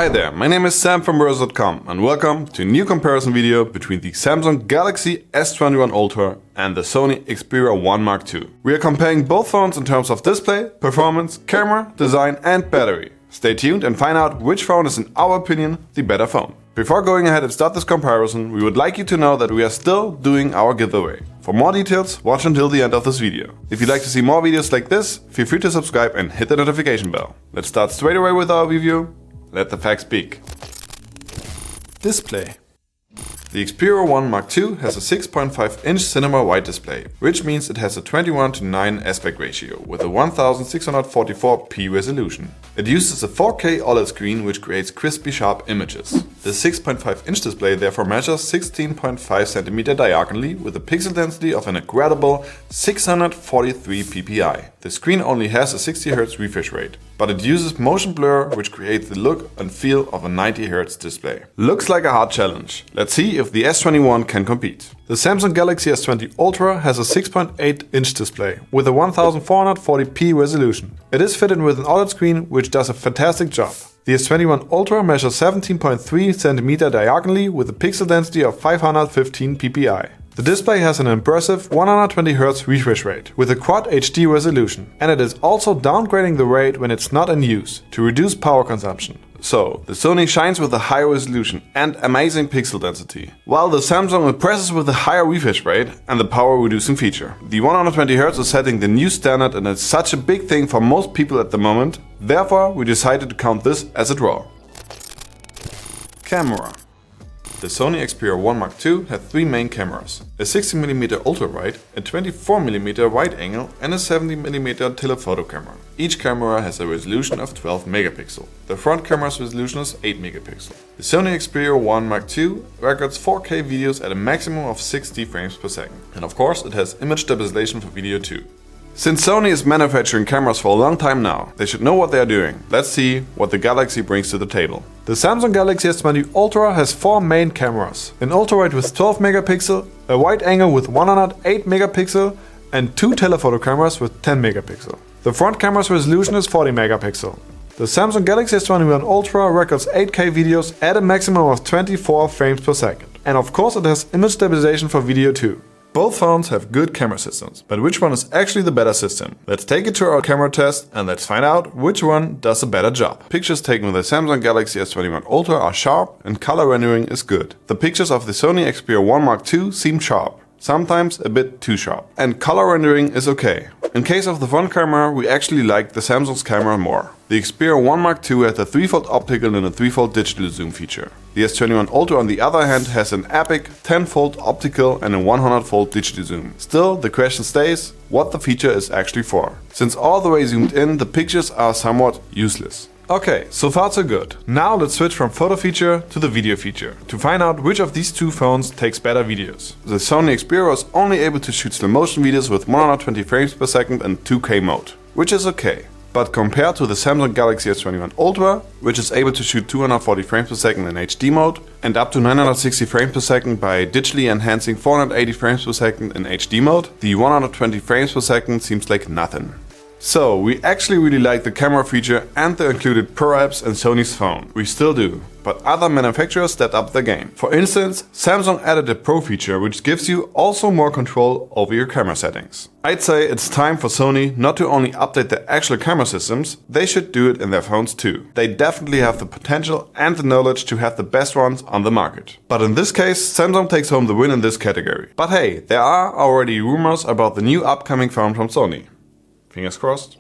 Hi there, my name is Sam from Browser.com and welcome to a new comparison video between the Samsung Galaxy S21 Ultra and the Sony Xperia 1 Mark II. We are comparing both phones in terms of display, performance, camera, design and battery. Stay tuned and find out which phone is in our opinion the better phone. Before going ahead and start this comparison, we would like you to know that we are still doing our giveaway. For more details, watch until the end of this video. If you'd like to see more videos like this, feel free to subscribe and hit the notification bell. Let's start straight away with our review. Let the facts speak. Display. The Xperia 1 Mark II has a 6.5-inch cinema wide display, which means it has a 21:9 aspect ratio with a 1644p resolution. It uses a 4K OLED screen which creates crispy sharp images. The 6.5-inch display therefore measures 16.5 cm diagonally with a pixel density of an incredible 643 ppi. The screen only has a 60 Hz refresh rate, but it uses motion blur which creates the look and feel of a 90 Hz display. Looks like a hard challenge. Let's see if the S21 can compete. The Samsung Galaxy S20 Ultra has a 6.8-inch display with a 1440p resolution. It is fitted with an OLED screen which does a fantastic job. The S21 Ultra measures 17.3 cm diagonally with a pixel density of 515 ppi. The display has an impressive 120 Hz refresh rate with a Quad HD resolution, and it is also downgrading the rate when it's not in use to reduce power consumption. So, the Sony shines with a higher resolution and amazing pixel density, while the Samsung impresses with a higher refresh rate and the power reducing feature. The 120 Hz is setting the new standard and it's such a big thing for most people at the moment, therefore we decided to count this as a draw. Camera. The Sony Xperia 1 Mark II had three main cameras: a 60mm ultra-wide, a 24mm wide angle and a 70mm telephoto camera. Each camera has a resolution of 12 megapixel. The front camera's resolution is 8 megapixel. The Sony Xperia 1 Mark II records 4K videos at a maximum of 60 frames per second. And of course it has image stabilization for video too. Since Sony is manufacturing cameras for a long time now, they should know what they are doing. Let's see what the Galaxy brings to the table. The Samsung Galaxy S20 Ultra has four main cameras: an ultra-wide with 12 megapixel, a wide angle with 108 megapixel and two telephoto cameras with 10 megapixel. The front camera's resolution is 40 megapixel. The Samsung Galaxy S21 Ultra records 8K videos at a maximum of 24 frames per second. And of course it has image stabilization for video too. Both phones have good camera systems, but which one is actually the better system? Let's take it to our camera test and let's find out which one does a better job. Pictures taken with the Samsung Galaxy S21 Ultra are sharp and color rendering is good. The pictures of the Sony Xperia 1 Mark II seem sharp, sometimes a bit too sharp, and color rendering is okay. In case of the front camera, we actually like the Samsung's camera more. The Xperia 1 Mark II has a 3-fold optical and a 3-fold digital zoom feature. The S21 Ultra on the other hand has an epic 10-fold optical and a 100-fold digital zoom. Still, the question stays, what the feature is actually for. Since all the way zoomed in, the pictures are somewhat useless. Okay, so far so good. Now let's switch from photo feature to the video feature to find out which of these two phones takes better videos. The Sony Xperia was only able to shoot slow motion videos with 120 frames per second and 2K mode, which is okay. But compared to the Samsung Galaxy S21 Ultra, which is able to shoot 240 frames per second in HD mode and up to 960 frames per second by digitally enhancing 480 frames per second in HD mode, the 120 frames per second seems like nothing. So, we actually really like the camera feature and the included Pro apps in Sony's phone. We still do. But other manufacturers stepped up their game. For instance, Samsung added a Pro feature which gives you also more control over your camera settings. I'd say it's time for Sony not to only update their actual camera systems, they should do it in their phones too. They definitely have the potential and the knowledge to have the best ones on the market. But in this case, Samsung takes home the win in this category. But hey, there are already rumors about the new upcoming phone from Sony. Fingers crossed.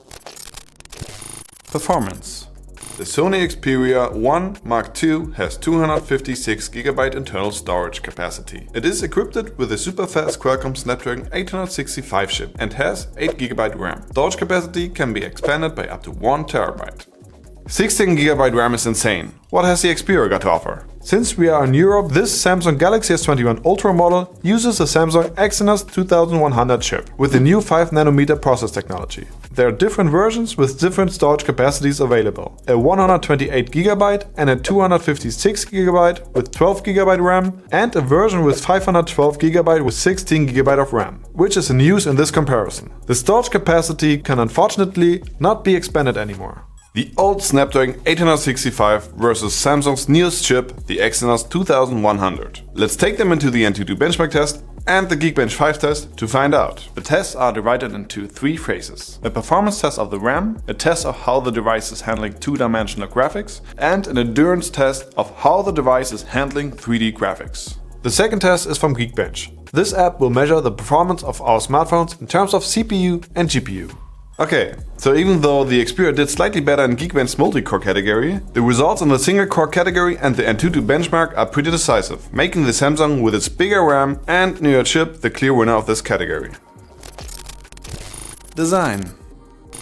Performance. The Sony Xperia 1 Mark II has 256GB internal storage capacity. It is equipped with a super-fast Qualcomm Snapdragon 865 chip and has 8GB RAM. Storage capacity can be expanded by up to 1TB. 16GB RAM is insane. What has the Xperia got to offer? Since we are in Europe, this Samsung Galaxy S21 Ultra model uses a Samsung Exynos 2100 chip with the new 5nm process technology. There are different versions with different storage capacities available. A 128GB and a 256GB with 12GB RAM and a version with 512GB with 16GB of RAM, which is in use in this comparison. The storage capacity can unfortunately not be expanded anymore. The old Snapdragon 865 versus Samsung's newest chip, the Exynos 2100. Let's take them into the Antutu benchmark test and the Geekbench 5 test to find out. The tests are divided into 3 phases. A performance test of the RAM, a test of how the device is handling 2-dimensional graphics, and an endurance test of how the device is handling 3D graphics. The second test is from Geekbench. This app will measure the performance of our smartphones in terms of CPU and GPU. Okay, so even though the Xperia did slightly better in Geekbench's multi-core category, the results in the single-core category and the Antutu benchmark are pretty decisive, making the Samsung with its bigger RAM and newer chip the clear winner of this category. Design.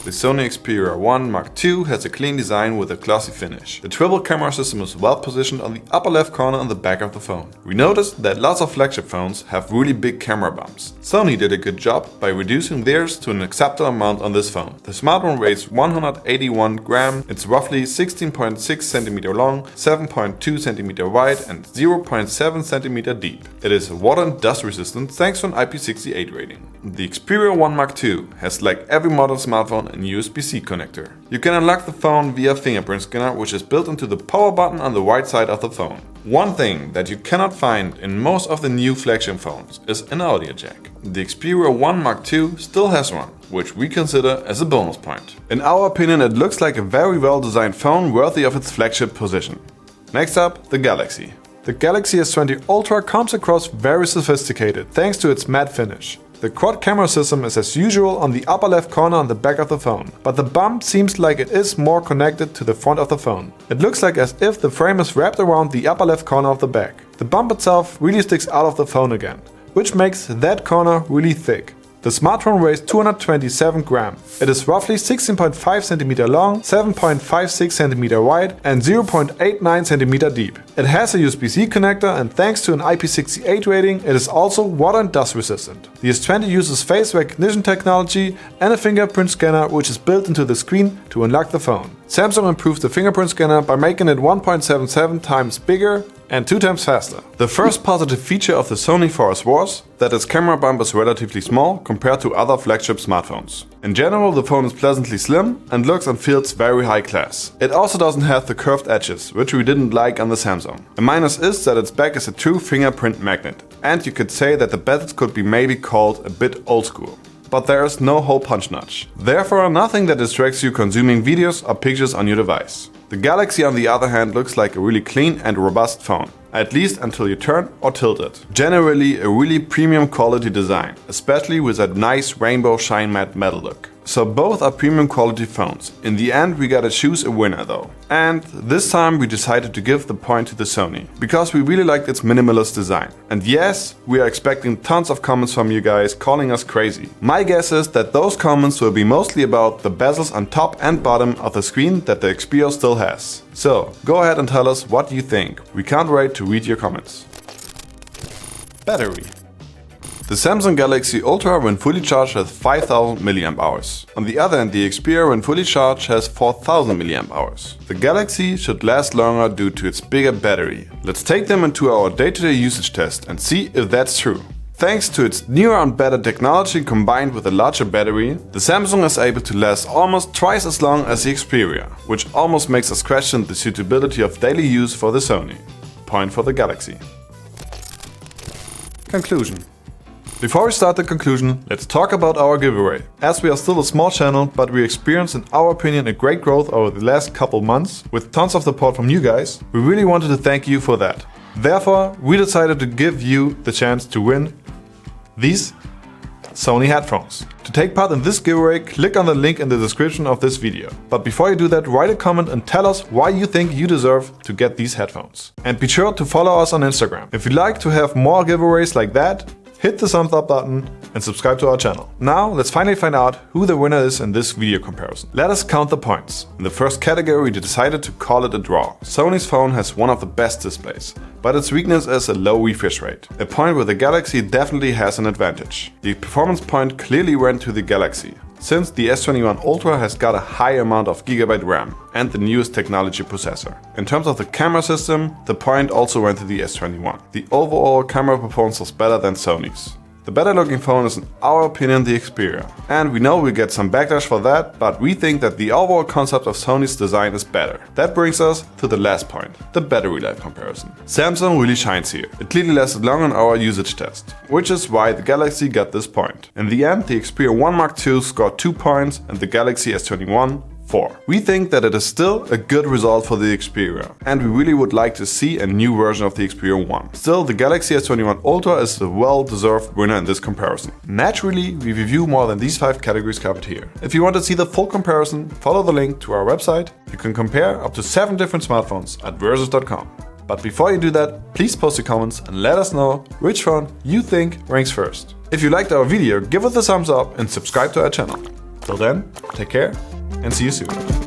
The Sony Xperia 1 Mark II has a clean design with a glossy finish. The triple camera system is well positioned on the upper left corner on the back of the phone. We noticed that lots of flagship phones have really big camera bumps. Sony did a good job by reducing theirs to an acceptable amount on this phone. The smartphone weighs 181 grams, it's roughly 16.6 cm long, 7.2 cm wide and 0.7 cm deep. It is water and dust resistant thanks to an IP68 rating. The Xperia 1 Mark II has, like every modern smartphone, a USB-C connector. You can unlock the phone via fingerprint scanner, which is built into the power button on the right side of the phone. One thing that you cannot find in most of the new flagship phones is an audio jack. The Xperia 1 Mark II still has one, which we consider as a bonus point. In our opinion, it looks like a very well designed phone worthy of its flagship position. Next up, the Galaxy. The Galaxy S21 Ultra comes across very sophisticated thanks to its matte finish. The quad camera system is as usual on the upper left corner on the back of the phone, but the bump seems like it is more connected to the front of the phone. It looks like as if the frame is wrapped around the upper left corner of the back. The bump itself really sticks out of the phone again, which makes that corner really thick. The smartphone weighs 227 grams. It is roughly 16.5 cm long, 7.56 cm wide and 0.89 cm deep. It has a USB-C connector and thanks to an IP68 rating, it is also water and dust resistant. The S20 uses face recognition technology and a fingerprint scanner which is built into the screen to unlock the phone. Samsung improved the fingerprint scanner by making it 1.77 times bigger and 2 times faster. The first positive feature of the Sony for us was that its camera bump is relatively small compared to other flagship smartphones. In general, the phone is pleasantly slim and looks and feels very high class. It also doesn't have the curved edges, which we didn't like on the Samsung. A minus is that its back is a true fingerprint magnet, and you could say that the bezels could be maybe called a bit old school. But there is no hole punch notch. Therefore, nothing that distracts you consuming videos or pictures on your device. The Galaxy on the other hand looks like a really clean and robust phone, at least until you turn or tilt it. Generally a really premium quality design, especially with that nice rainbow shine matte metal look. So both are premium quality phones. In the end we gotta choose a winner though. And this time we decided to give the point to the Sony, because we really liked its minimalist design. And yes, we are expecting tons of comments from you guys calling us crazy. My guess is that those comments will be mostly about the bezels on top and bottom of the screen that the Xperia still has. So go ahead and tell us what you think. We can't wait to read your comments. Battery. The Samsung Galaxy Ultra when fully charged has 5000 mAh. On the other hand, the Xperia when fully charged has 4000 mAh. The Galaxy should last longer due to its bigger battery. Let's take them into our day-to-day usage test and see if that's true. Thanks to its newer and better technology combined with a larger battery, the Samsung is able to last almost twice as long as the Xperia, which almost makes us question the suitability of daily use for the Sony. Point for the Galaxy. Conclusion. Before we start the conclusion, let's talk about our giveaway. As we are still a small channel, but we experienced in our opinion a great growth over the last couple months with tons of support from you guys, we really wanted to thank you for that. Therefore, we decided to give you the chance to win these Sony headphones. To take part in this giveaway, click on the link in the description of this video. But before you do that, write a comment and tell us why you think you deserve to get these headphones. And be sure to follow us on Instagram. If you'd like to have more giveaways like that, hit the thumbs up button and subscribe to our channel. Now let's finally find out who the winner is in this video comparison. Let us count the points. In the first category we decided to call it a draw. Sony's phone has one of the best displays, but its weakness is a low refresh rate. A point where the Galaxy definitely has an advantage. The performance point clearly went to the Galaxy, since the S21 Ultra has got a high amount of GB RAM and the newest technology processor. In terms of the camera system, the point also went to the S21. The overall camera performance was better than Sony's. The better looking phone is in our opinion the Xperia. And we know we get some backlash for that, but we think that the overall concept of Sony's design is better. That brings us to the last point, the battery life comparison. Samsung really shines here. It clearly lasted long on our usage test, which is why the Galaxy got this point. In the end, the Xperia 1 Mark II scored 2 points and the Galaxy S21 4. We think that it is still a good result for the Xperia, and we really would like to see a new version of the Xperia 1. Still, the Galaxy S21 Ultra is the well-deserved winner in this comparison. Naturally, we review more than these 5 categories covered here. If you want to see the full comparison, follow the link to our website. You can compare up to 7 different smartphones at versus.com. But before you do that, please post your comments and let us know which phone you think ranks first. If you liked our video, give it a thumbs up and subscribe to our channel. Till then, take care and see you soon.